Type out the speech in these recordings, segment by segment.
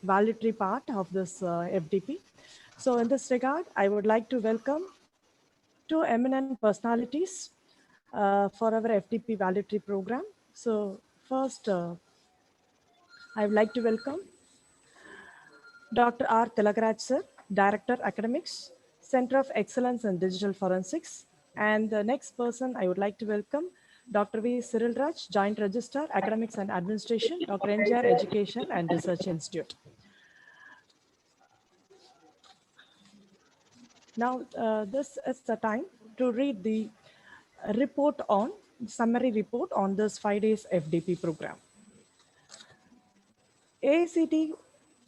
valedictory part of this FDP. So in this regard, I would like to welcome two eminent personalities for our FDP valedictory program. So first, I would like to welcome Dr. R. Tilakaraj sir, Director Academics, Center of Excellence in Digital Forensics. And the next person I would like to welcome Dr. V. Cyril Raj, Joint Registrar, Academics and Administration, Dr. M.G.R. Education and Research Institute. Now, this is the time to read the summary report on this 5 days FDP program. AICTE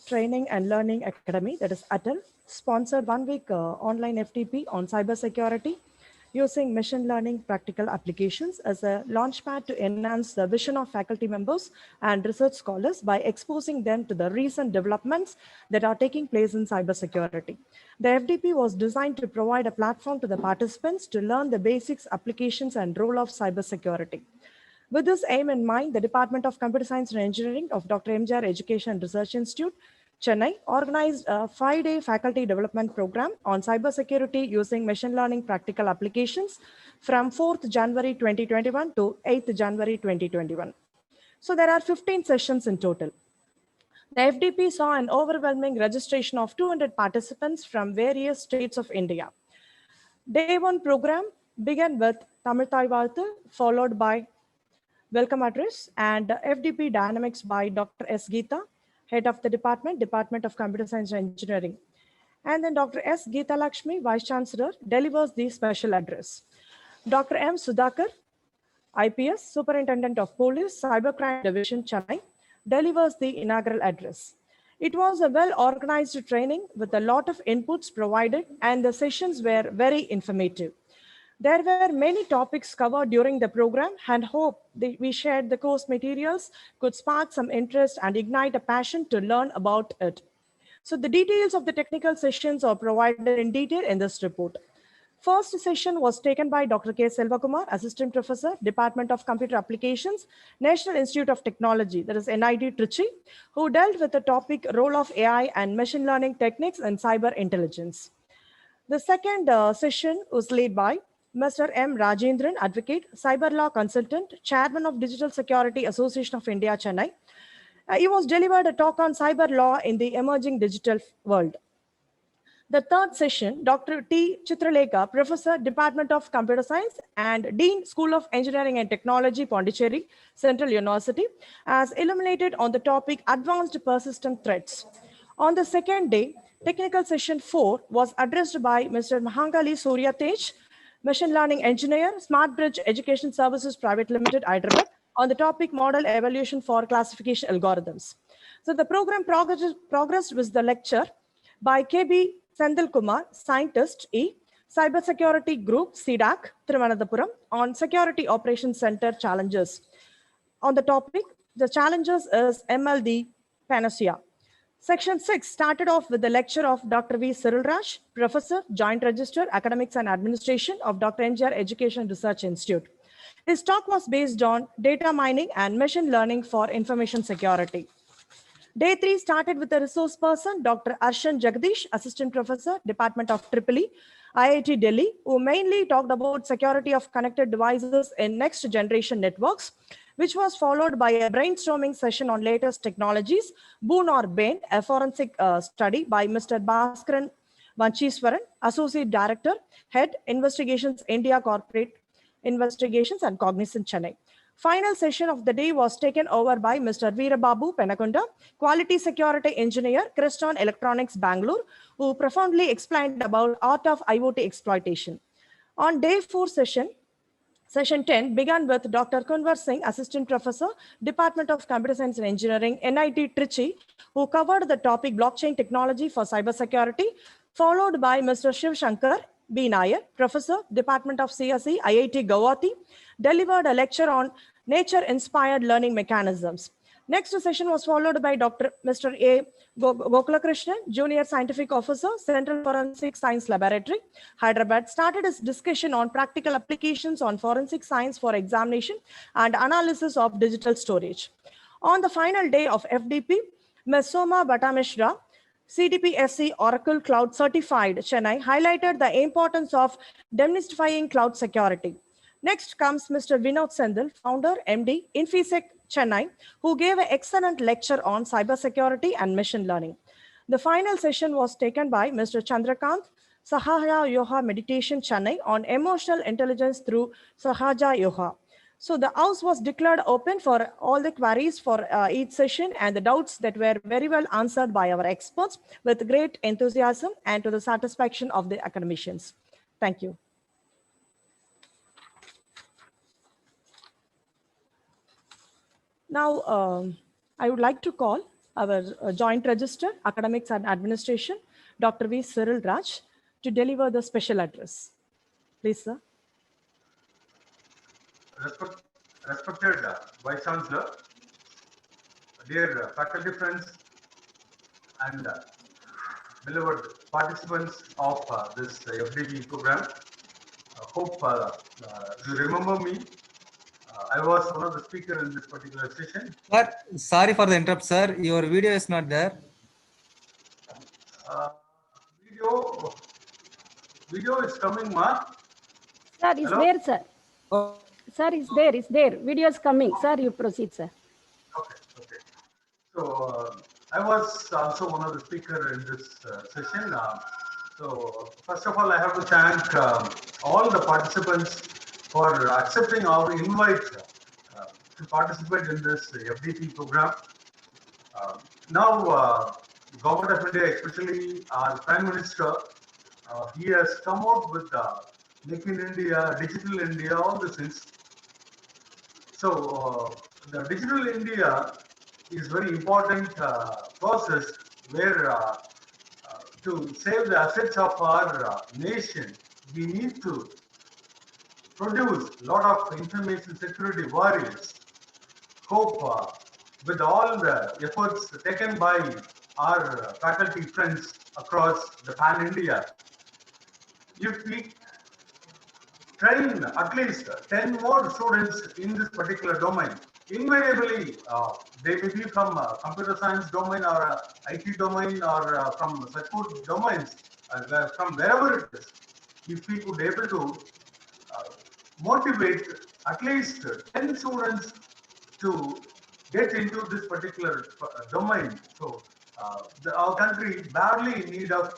Training and Learning Academy, that is ATAL, sponsored 1 week online FDP on cybersecurity using machine learning practical applications as a launchpad to enhance the vision of faculty members and research scholars by exposing them to the recent developments that are taking place in cybersecurity. The FDP was designed to provide a platform to the participants to learn the basics, applications, and role of cybersecurity. With this aim in mind, the Department of Computer Science and Engineering of Dr.M.G.R. Education and Research Institute, Chennai, organized a 5-day faculty development program on cybersecurity using machine learning practical applications from 4th January 2021 to 8th January 2021. So there are 15 sessions in total. The FDP saw an overwhelming registration of 200 participants from various states of India. Day 1 program began with Tamil Thai Valthu, followed by welcome address and FDP dynamics by Dr. S. Geeta, head of the Department of Computer Science and Engineering. And then Dr. S. Geeta Lakshmi, Vice Chancellor, delivers the special address. Dr. M. Sudhakar, IPS, Superintendent of Police, Cybercrime Division, Chennai, delivers the inaugural address. It was a well-organized training with a lot of inputs provided, and the sessions were very informative. There were many topics covered during the program, and hope we shared the course materials could spark some interest and ignite a passion to learn about it. So the details of the technical sessions are provided in detail in this report. First session was taken by Dr. K. Selvakumar, Assistant Professor, Department of Computer Applications, National Institute of Technology, that is NIT Trichy, who dealt with the topic role of AI and machine learning techniques in cyber intelligence. The second session was led by Mr. M. Rajendran, Advocate, Cyber Law Consultant, Chairman of Digital Security Association of India, Chennai. He was delivered a talk on cyber law in the emerging digital world. The third session, Dr. T. Chitralekha, Professor, Department of Computer Science and Dean, School of Engineering and Technology, Pondicherry, Central University, has illuminated on the topic Advanced Persistent Threats. On the second day, technical session 4 was addressed by Mr. Mahangali Surya Tej, Machine Learning Engineer, Smart Bridge Education Services Private Limited, Hyderabad, on the topic Model Evolution for Classification Algorithms. So the program progressed with the lecture by K.B. Sendil Kumar, Scientist E, Cybersecurity Group, CDAC, Thiruvananthapuram, on Security Operations Center Challenges. On the topic, the challenges is MLD Panacea. Section 6 started off with the lecture of Dr. V. Cyril Raj, Professor, Joint Registrar, Academics and Administration of Dr. M.G.R. Education Research Institute. His talk was based on data mining and machine learning for information security. Day 3 started with a resource person, Dr. Arshan Jagdish, Assistant Professor, Department of EEE, IIT Delhi, who mainly talked about security of connected devices in next generation networks, which was followed by a brainstorming session on latest technologies, Boon or Bane, a forensic study by Mr. Bhaskaran Vancheswaran, Associate Director, Head, Investigations, India Corporate Investigations and Cognizant, Chennai. Final session of the day was taken over by Mr. Veerababu Penakunda, Quality Security Engineer, Crestron Electronics, Bangalore, who profoundly explained about art of IoT exploitation. On day 4 session 10 began with Dr. Kunwar Singh, Assistant Professor, Department of Computer Science and Engineering, NIT Trichy, who covered the topic Blockchain Technology for Cybersecurity, followed by Mr. Shiv Shankar B. Nair, Professor, Department of CSE, IIT Guwahati, delivered a lecture on nature-inspired learning mechanisms. Next session was followed by Mr. A. Gokulakrishnan, Junior Scientific Officer, Central Forensic Science Laboratory, Hyderabad, started his discussion on practical applications on forensic science for examination and analysis of digital storage. On the final day of FDP, Ms. Soma Bhatta-Mishra, CDPSC Oracle Cloud Certified, Chennai, highlighted the importance of demystifying cloud security. Next comes Mr. Vinod Sendil, founder, MD, Infosec, Chennai, who gave an excellent lecture on cybersecurity and machine learning. The final session was taken by Mr. Chandrakant Sahaya Yoga Meditation, Chennai, on emotional intelligence through Sahaja Yoga. So the house was declared open for all the queries for each session and the doubts that were very well answered by our experts with great enthusiasm and to the satisfaction of the academicians. Thank you. Now, I would like to call our Joint Register, Academics and Administration, Dr. V. Cyril Raj, to deliver the special address. Please, sir. Respected Vice Chancellor, dear faculty friends and beloved participants of this FDP program, hope you remember me. I was one of the speakers in this particular session. Sir, sorry for the interrupt, sir. Your video is not there. Video is coming, ma. Sir, is there, sir? Oh. Sir, is there. Video is coming. Sir, you proceed, sir. Okay. So I was also one of the speakers in this session. So first of all, I have to thank all the participants for accepting our invite to participate in this FDP program. Now, Government of India, especially our Prime Minister, he has come out with Make in India, Digital India, all these things. So the Digital India is very important process where to save the assets of our nation, we need to produce a lot of information security warriors. Hope with all the efforts taken by our faculty friends across the pan-India, if we train at least 10 more students in this particular domain, invariably they may be from computer science domain or IT domain or from such domains, from wherever it is. If we could able to motivate at least 10 students to get into this particular domain, so our country badly in need of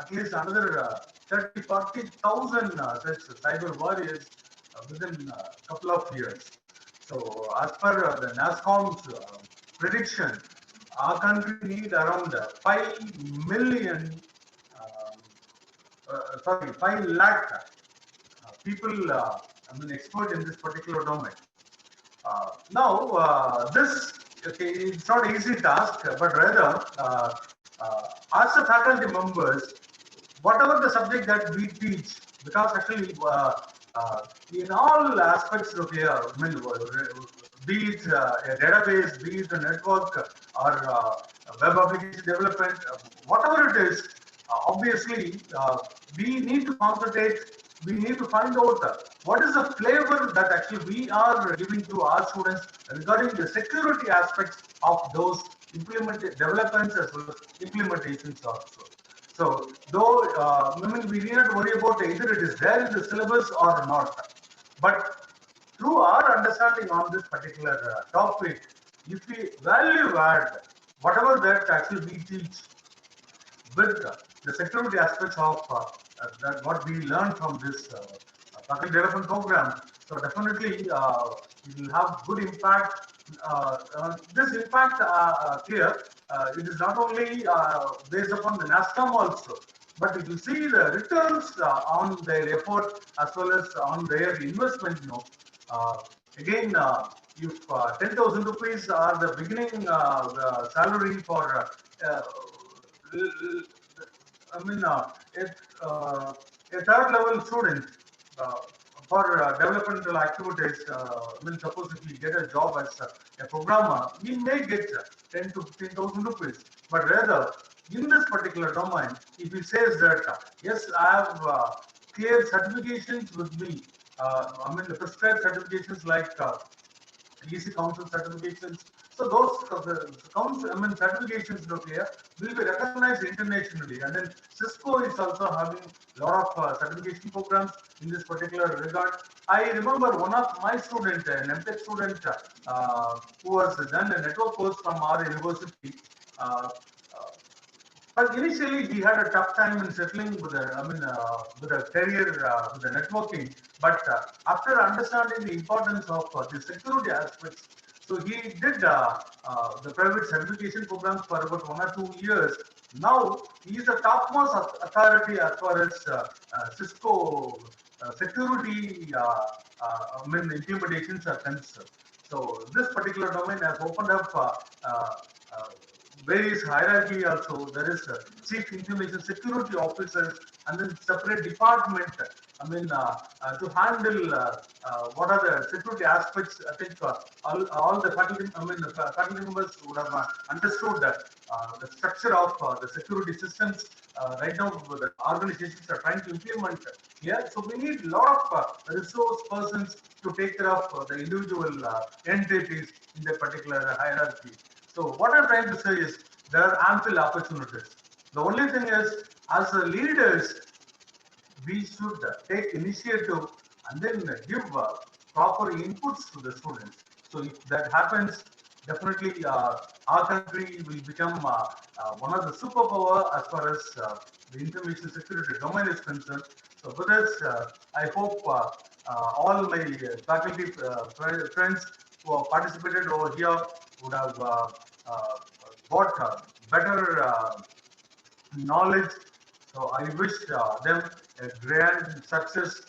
at least another 30,000-40,000 such cyber warriors within a couple of years. So as per the NASSCOM's prediction, our country need around 5 million, 5 lakh people, expert in this particular domain. Now, this it's not an easy task, but rather, as a faculty members, whatever the subject that we teach, because actually in all aspects of here, be it a database, be it a network or web application development, whatever it is, obviously we need to concentrate. We need to find out what is the flavor that actually we are giving to our students regarding the security aspects of those developments as well as implementations also. So, though we need not worry about either it is there in the syllabus or not, but through our understanding on this particular topic, if we value add whatever that actually we teach with the security aspects of that what we learn from this faculty development program, so definitely it will have good impact. This impact here, it is not only based upon the NASCOM also, but if you see the returns on their effort as well as on their investment, again, if 10,000 rupees are the beginning the salary for a third level student for developmental activities, suppose if we get a job as a programmer, we may get 10 to 15,000 rupees. But rather, in this particular domain, if he says that, yes, I have clear certifications with me, the prescribed certifications like EC Council certifications, So those certifications will be recognized internationally, and then Cisco is also having a lot of certification programs in this particular regard. I remember one of my student, an MTech student, who has done a network course from our university. Uh, uh, but initially, he had a tough time in settling with with a career, with the networking. But after understanding the importance of the security aspects, so he did the private certification programs for about 1 or 2 years. Now he is the topmost authority as far as Cisco security implementations are concerned. So this particular domain has opened up uh, various hierarchy also. There is chief information security officers and then separate department. To handle what are the security aspects. I think all the faculty, the faculty members would have understood the structure of the security systems. Right now, the organizations are trying to implement here. So we need a lot of resource persons to take care of the individual entities in the particular hierarchy. So what I'm trying to say is there are ample opportunities. The only thing is, as leaders, we should take initiative and then give proper inputs to the students. So if that happens, definitely our country will become one of the superpower as far as the information security domain is concerned. So with this, I hope all my faculty friends who have participated over here would have got better knowledge. So I wish them a grand success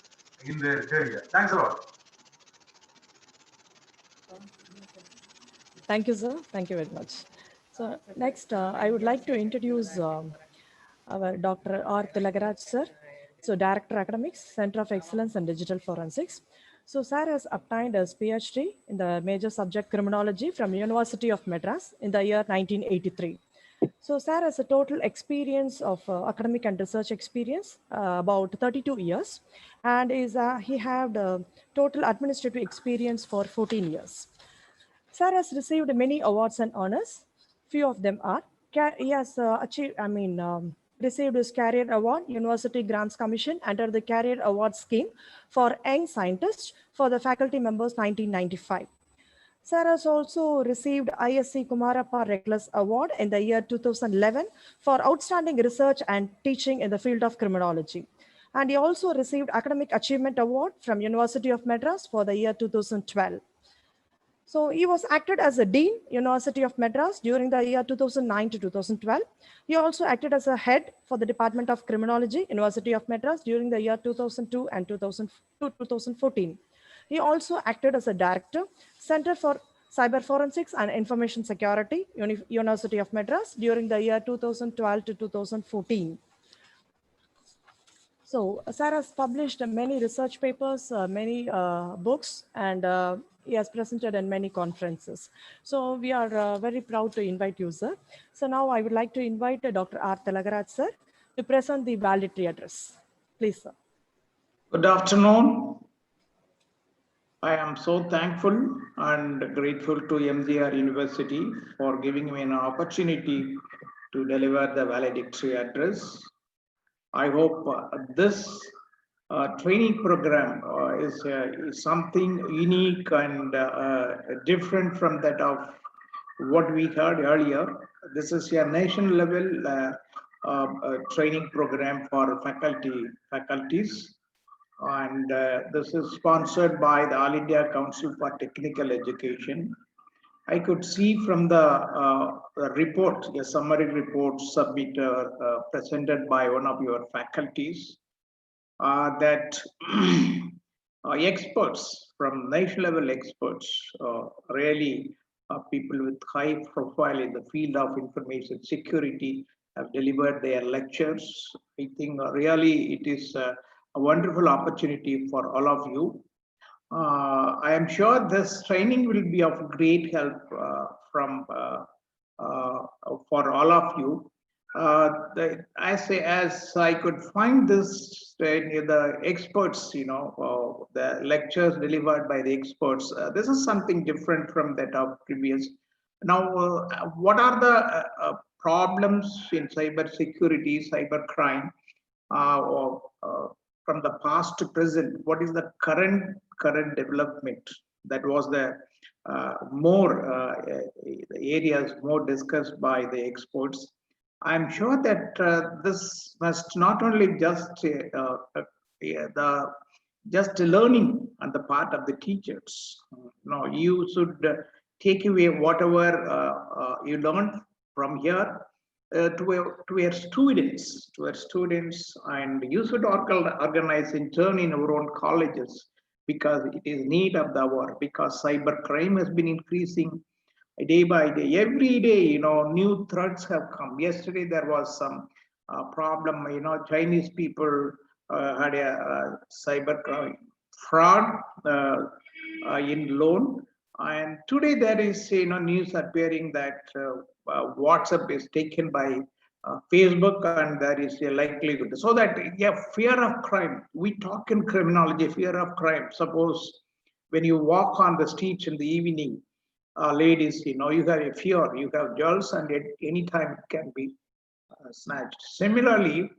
in their career. Thanks a lot. Thank you, sir. Thank you very much. So next, I would like to introduce our Dr. R. Tilagaraj, sir. So Director Academics, Center of Excellence in Digital Forensics. So sir has obtained his PhD in the major subject criminology from University of Madras in the year 1983. So sir has a total experience of academic and research experience, about 32 years, and he had total administrative experience for 14 years. Sir has received many awards and honors. Few of them are he has achieved. Received his Career Award, University Grants Commission under the Career Award Scheme for Young Scientists for the faculty members 1995. Sir has also received ISC Kumarappa Reckless Award in the year 2011 for outstanding research and teaching in the field of criminology. And he also received Academic Achievement Award from University of Madras for the year 2012. So he was acted as a Dean, University of Madras during the year 2009 to 2012. He also acted as a head for the Department of Criminology, University of Madras during the year 2002 and 2014. He also acted as a director, Center for Cyber Forensics and Information Security, University of Madras during the year 2012 to 2014. So Sir has published many research papers, many books, and he has presented in many conferences. So we are very proud to invite you, sir. So now I would like to invite Dr. R. Tilagaraj, sir, to present the valedictory address. Please, sir. Good afternoon. I am so thankful and grateful to MGR University for giving me an opportunity to deliver the valedictory address. I hope this training program is something unique and different from that of what we heard earlier. This is a national level training program for faculties. And this is sponsored by the All India Council for Technical Education. I could see from the report, a summary report submitted, presented by one of your faculties, that experts from national level experts, really people with high profile in the field of information security have delivered their lectures. I think really it is a wonderful opportunity for all of you. I am sure this training will be of great help for all of you. As I could find this the experts, the lectures delivered by the experts. This is something different from that of previous Now, what are the problems in cyber security, cyber crime, or, from the past to present? What is the current development? That was the more areas more discussed by the experts. I'm sure that this must not only just learning on the part of the teachers. No, you should take away whatever you learn from here to your students, and you should organize in turn in our own colleges, because it is need of the hour, because cyber crime has been increasing day by day. Every day, new threats have come. Yesterday there was some problem, Chinese people had a cyber crime fraud in loan. And today there is news appearing that WhatsApp is taken by Facebook, and there is a likelihood. So that, yeah, fear of crime. We talk in criminology, fear of crime. Suppose when you walk on the streets in the evening, ladies, you have a fear, you have jewels, and at any time it can be snatched. Similarly,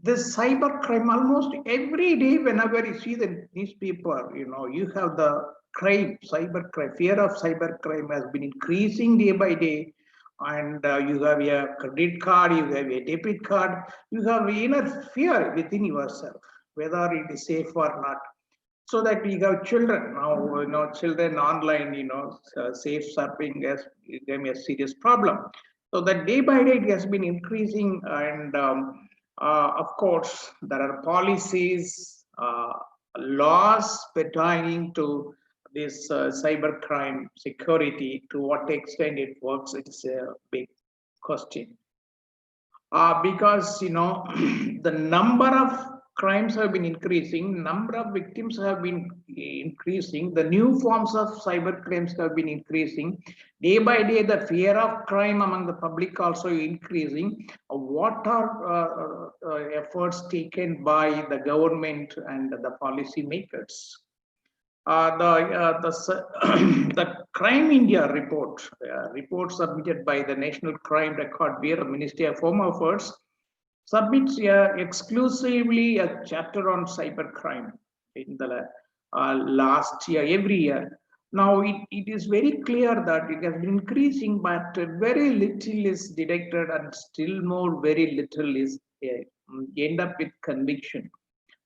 this cyber crime, almost every day, whenever you see the newspaper, you have the crime, cyber crime, fear of cyber crime has been increasing day by day. And you have a credit card, you have a debit card, you have inner fear within yourself, whether it is safe or not. So that we have children now, children online, safe surfing has become a serious problem. So that day by day it has been increasing, and of course there are policies, laws pertaining to this cyber crime security. To what extent it works, it's a big question. Because the number of crimes have been increasing, number of victims have been increasing, the new forms of cyber crimes have been increasing day by day. The fear of crime among the public also increasing. What are efforts taken by the government and the policy makers? The Crime India report submitted by the National Crime Record Bureau, Ministry of Home Affairs, submits exclusively a chapter on cybercrime in the last year, every year. Now, it is very clear that it has been increasing, but very little is detected, and still more, very little is end up with conviction.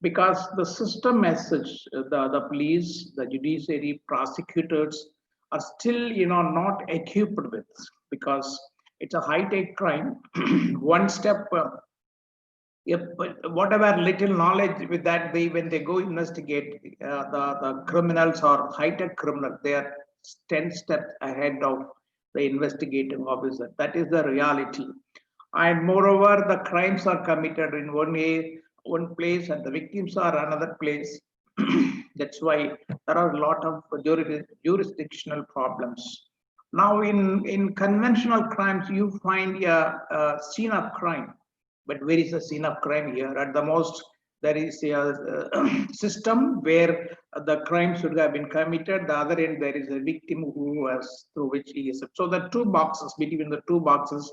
Because the system as such, the police, the judiciary, prosecutors are still, not equipped with, because it's a high-tech crime. One step, whatever little knowledge with that, when they go investigate, the criminals or high-tech criminals, they are 10 steps ahead of the investigating officer. That is the reality. And moreover, the crimes are committed in one place, and the victims are another place. That's why there are a lot of jurisdictional problems. Now, in conventional crimes, you find a scene of crime. But where is the scene of crime here? At the most, there is a system where the crime should have been committed. The other end, there is a victim through which he is. So the two boxes, between the two boxes,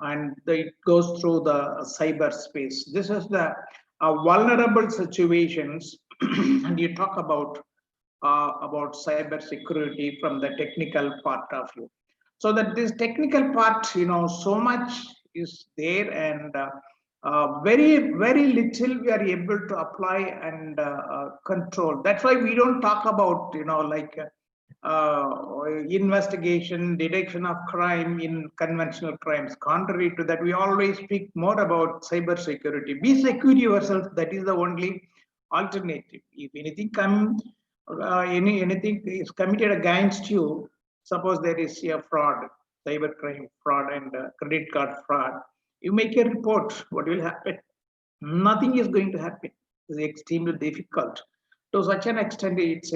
and it goes through the cyberspace. This is the vulnerable situations, and you talk about cyber security from the technical part of view. So that this technical part, so much is there, and very, very little we are able to apply and control. That's why we don't talk about, like investigation, detection of crime in conventional crimes. Contrary to that, we always speak more about cyber security. Be secure yourself. That is the only alternative. If anything anything is committed against you, suppose there is a fraud, cyber crime fraud, and credit card fraud, you make a report. What will happen? Nothing is going to happen. It's extremely difficult. To such an extent, it's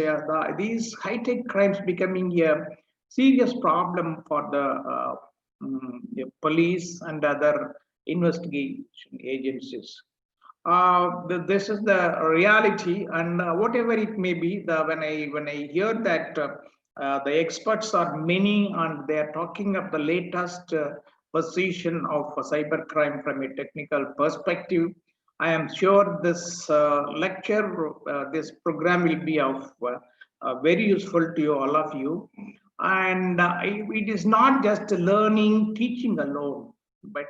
these high-tech crimes becoming a serious problem for the police and other investigation agencies. This is the reality, and whatever it may be, when I hear that The experts are many and they are talking of the latest position of cybercrime from a technical perspective. I am sure this lecture, this program will be of very useful to you, all of you. And it is not just learning, teaching alone, but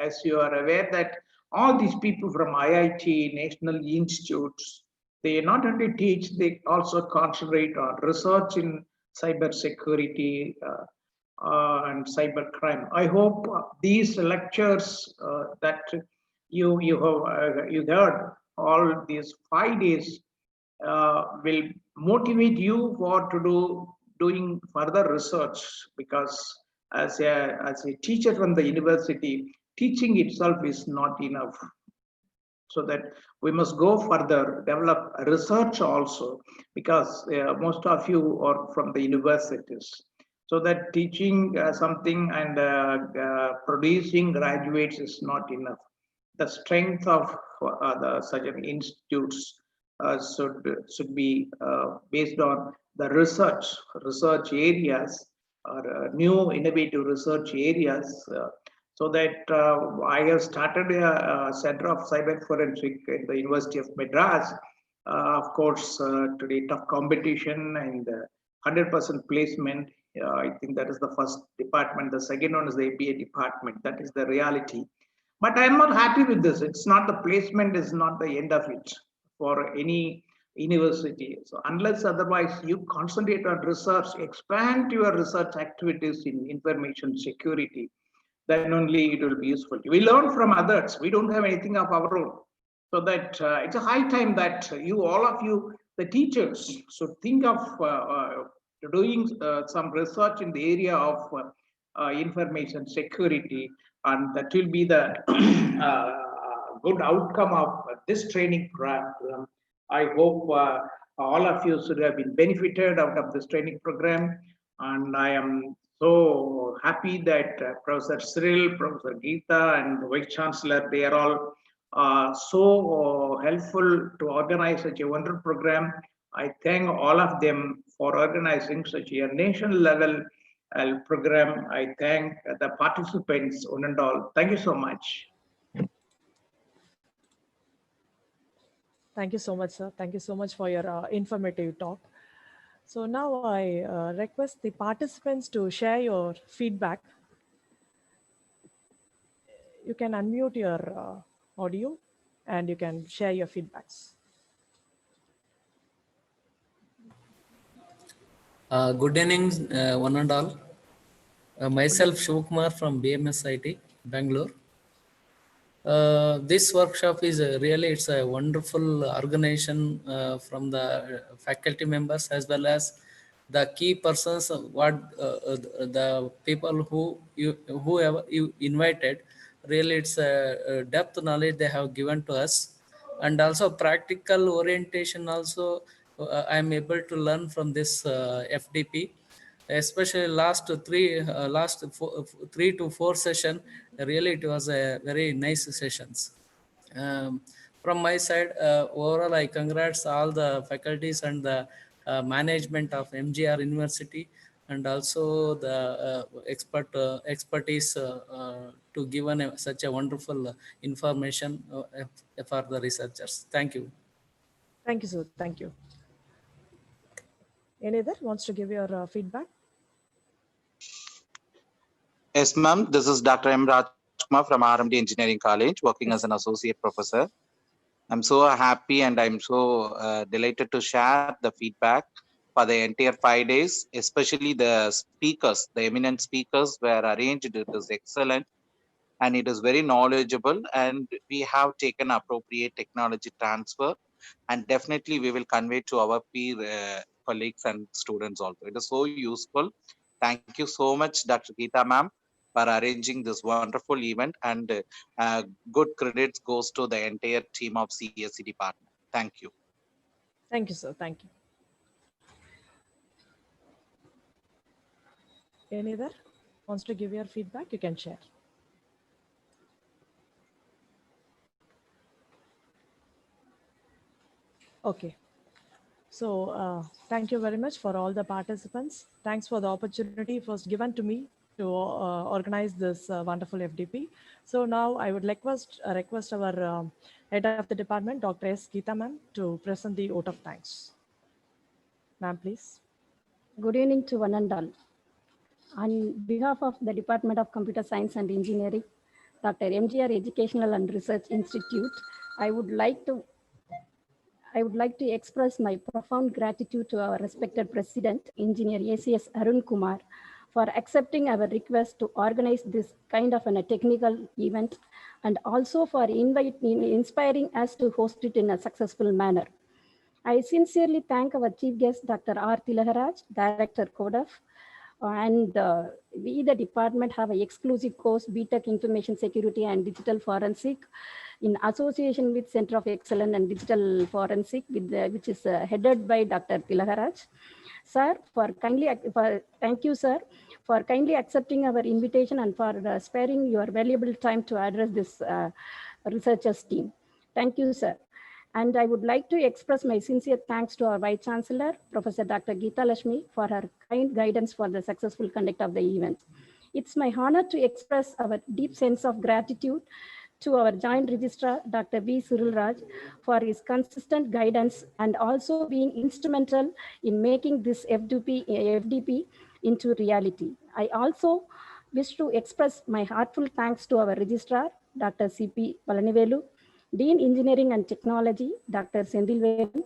as you are aware that all these people from IIT, national institutes, they not only teach, they also concentrate on research in cyber security and cyber crime. I hope these lectures that you heard all these 5 days will motivate you for to doing further research, because as a teacher from the university, teaching itself is not enough, so that we must go further, develop research also, because most of you are from the universities. So that teaching something and producing graduates is not enough. The strength of the such institutes should be based on the research areas, or new innovative research areas. So that I have started a Center of Cyber Forensic at the University of Madras. Of course, today tough competition and 100% placement. I think that is the first department. The second one is the ABA department. That is the reality. But I am not happy with this. It's not, the placement is not the end of it for any university. So unless otherwise you concentrate on research, expand your research activities in information security, then only it will be useful. We learn from others. We don't have anything of our own. So that it's a high time that you, all of you, the teachers, should think of doing some research in the area of information security, and that will be the good outcome of this training program. I hope all of you should have been benefited out of this training program, and I am so happy that Professor Cyril, Professor Geeta, and the Vice Chancellor, they are all so helpful to organize such a wonderful program. I thank all of them for organizing such a nation level program. I thank the participants, one and all. Thank you so much. Thank you so much, sir. Thank you so much for your informative talk. So now I request the participants to share your feedback. You can unmute your audio and you can share your feedbacks. Good evening, one and all. Myself, Shivkumar from BMS IT, Bangalore. This workshop is really, it's a wonderful organization from the faculty members as well as the key persons, the people whoever you invited. Really, it's a depth knowledge they have given to us, and also practical orientation. Also, I am able to learn from this FDP, especially last 3 to 4 session. Really, it was a very nice sessions. From my side, overall, I congrats all the faculties and the management of MGR University, and also the expertise to given such a wonderful information for the researchers. Thank you. Thank you, sir. Thank you. Any other wants to give your feedback? Yes, ma'am. This is Dr. M.R. from RMD Engineering College, working as an associate professor. I'm so happy and I'm so delighted to share the feedback for the entire 5 days, especially the speakers, the eminent speakers were arranged. It is excellent and it is very knowledgeable, and we have taken appropriate technology transfer, and definitely we will convey to our peer colleagues and students also. It is so useful. Thank you so much, Dr. Geeta ma'am, for arranging this wonderful event, and good credits goes to the entire team of CSC department. Thank you. Thank you, sir. Thank you. Any other wants to give your feedback? You can share. Okay. So thank you very much for all the participants. Thanks for the opportunity first given to me to organize this wonderful FDP. So now I would request our head of the department, Dr. S. Geeta ma'am, to present the vote of thanks. Ma'am, please. Good evening to one and all. On behalf of the Department of Computer Science and Engineering, Dr. M.G.R. Educational and Research Institute, I would like to express my profound gratitude to our respected President, Engineer ACS Arun Kumar, for accepting our request to organize this kind of a technical event, and also for inspiring us to host it in a successful manner. I sincerely thank our chief guest, Dr. R. Tilaharaj, Director CODEF, and we, the department, have an exclusive course, BTech Information Security and Digital Forensic, in association with Center of Excellence and Digital Forensic, which is headed by Dr. Tilaharaj. Sir, thank you, sir, for kindly accepting our invitation and for sparing your valuable time to address this researchers team. Thank you, sir. And I would like to express my sincere thanks to our Vice Chancellor, Professor Dr. Geeta Lakshmi, for her kind guidance for the successful conduct of the event. It's my honor to express our deep sense of gratitude to our Joint Registrar, Dr. V. Cyril Raj, for his consistent guidance and also being instrumental in making this FDP into reality. I also wish to express my heartfelt thanks to our Registrar, Dr. C.P. Palanivelu, Dean Engineering and Technology, Dr. Sendil Vedan,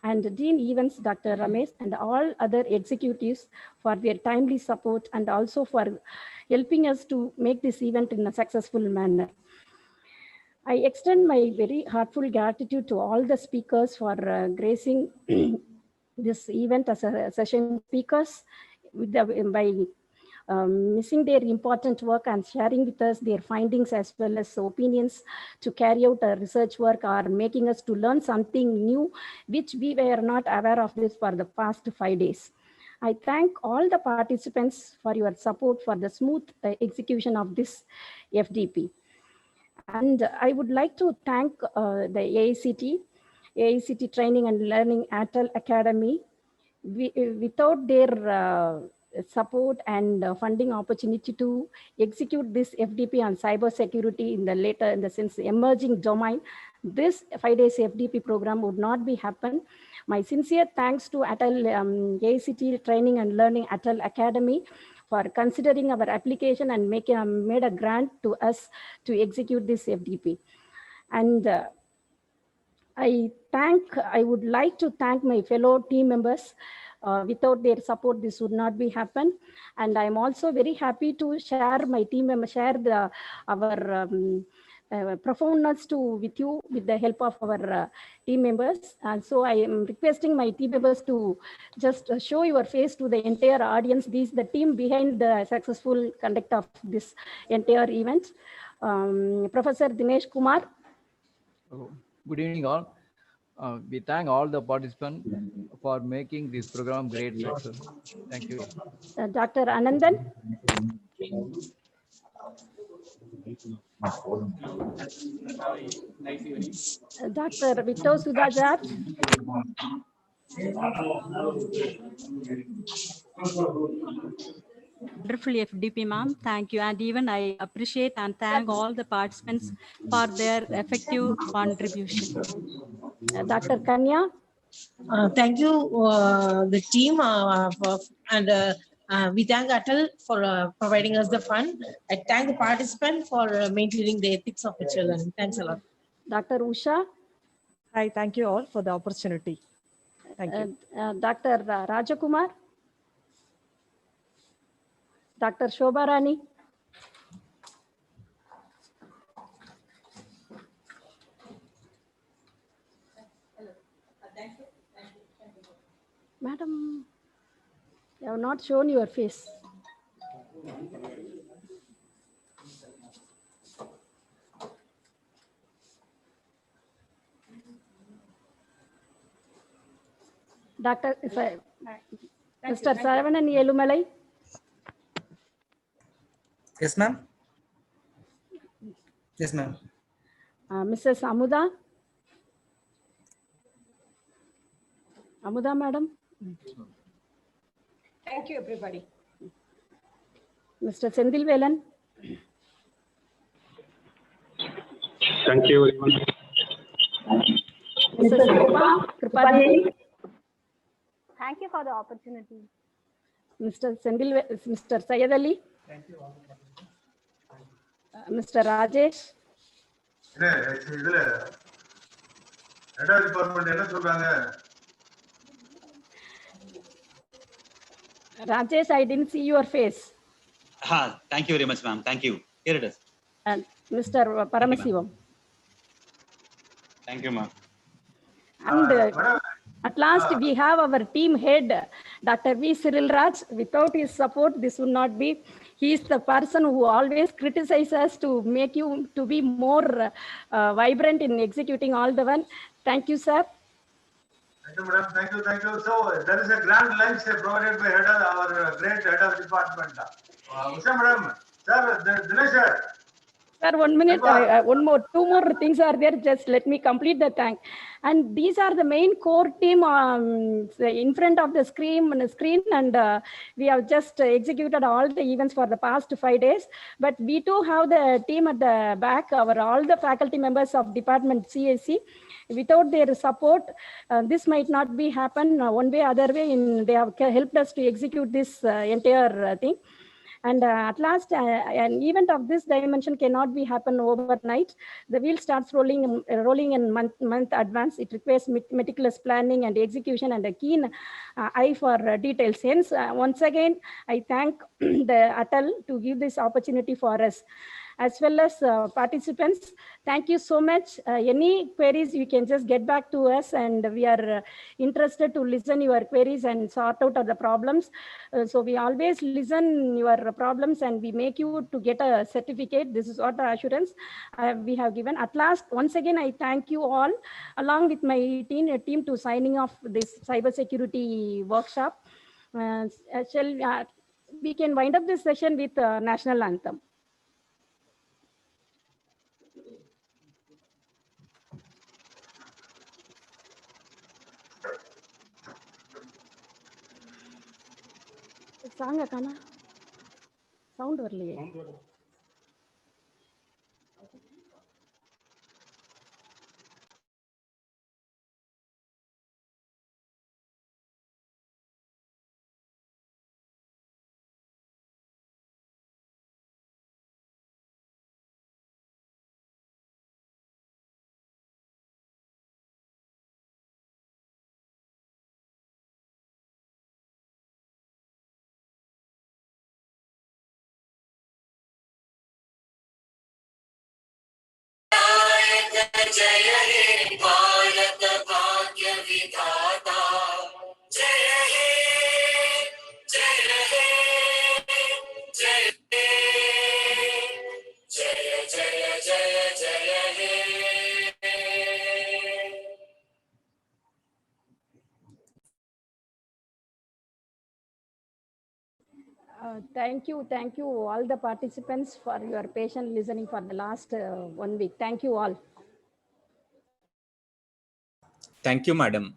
and Dean Events, Dr. Ramesh, and all other executives for their timely support and also for helping us to make this event in a successful manner. I extend my very heartfelt gratitude to all the speakers for gracing this event as a session speakers by missing their important work and sharing with us their findings as well as opinions to carry out a research work or making us to learn something new, which we were not aware of this for the past 5 days. I thank all the participants for your support for the smooth execution of this FDP. And I would like to thank the AICTE Training and Learning ATAL Academy. Without their support and funding opportunity to execute this FDP on cybersecurity in the sense emerging domain, this 5 days FDP program would not be happen. My sincere thanks to ATAL, AICTE Training and Learning ATAL Academy for considering our application and made a grant to us to execute this FDP. And I would like to thank my fellow team members. Without their support, this would not be happen. And I'm also very happy to share my team members, our profoundness with you with the help of our team members. And so I am requesting my team members to just show your face to the entire audience. This is the team behind the successful conduct of this entire event. Professor Dinesh Kumar. Good evening all. We thank all the participants for making this program great success. Thank you. Dr. Anandan. Dr. Vito Sudhajar. Wonderful FDP, ma'am. Thank you. And even I appreciate and thank all the participants for their effective contribution. Dr. Kanya. Thank you, the team, we thank ATAL for providing us the fund. I thank the participant for maintaining the ethics of the children. Thanks a lot. Dr. Usha. Hi, thank you all for the opportunity. Thank you. Dr. Rajakumar. Dr. Shobha Rani. Madam, you have not shown your face. Dr. Mr. Saravanan Yelumalai. Yes, ma'am. Yes, ma'am. Mrs. Amuda. Amuda madam. Thank you, everybody. Mr. Sendil Velan. Thank you very much. Mrs. Kripadevi. Thank you for the opportunity. Mr. Syed Ali. Thank you. Mr. Rajesh. இதுல ரெண்டாவது department என்ன சொல்றாங்க? Rajesh, I didn't see your face. Thank you very much, ma'am. Thank you. Here it is. And Mr. Paramasivam. Thank you, ma'am. And at last, we have our team head, Dr. V. Cyril Raj. Without his support, this would not be. He is the person who always criticizes us to make you to be more vibrant in executing all the one. Thank you, sir. Thank you, madam. Thank you, thank you. So there is a grand lunch provided by head of our great head of department. Usha madam, sir, Dinesh sir. Sir, 1 minute, two more things are there. Just let me complete the thank. And these are the main core team in front of the screen, and we have just executed all the events for the past 5 days. But we too have the team at the back, all the faculty members of department CAC. Without their support, this might not be happen one way, other way. They have helped us to execute this entire thing. And at last, an event of this dimension cannot be happen overnight. The wheel starts rolling in month advance. It requires meticulous planning and execution and a keen eye for details. Hence, once again, I thank the ATAL to give this opportunity for us, as well as participants. Thank you so much. Any queries, you can just get back to us, and we are interested to listen your queries and sort out of the problems. So we always listen your problems, and we make you to get a certificate. This is what the assurance we have given. At last, once again, I thank you all, along with my team to signing off this cybersecurity workshop. We can wind up this session with national anthem. Song kana sound வரலையே. जय हे भारत भाग्य विधाता, जय हे जय हे जय हे जय जय जय जय हे. Thank you all the participants for your patient listening for the last 1 week. Thank you all. Thank you, madam.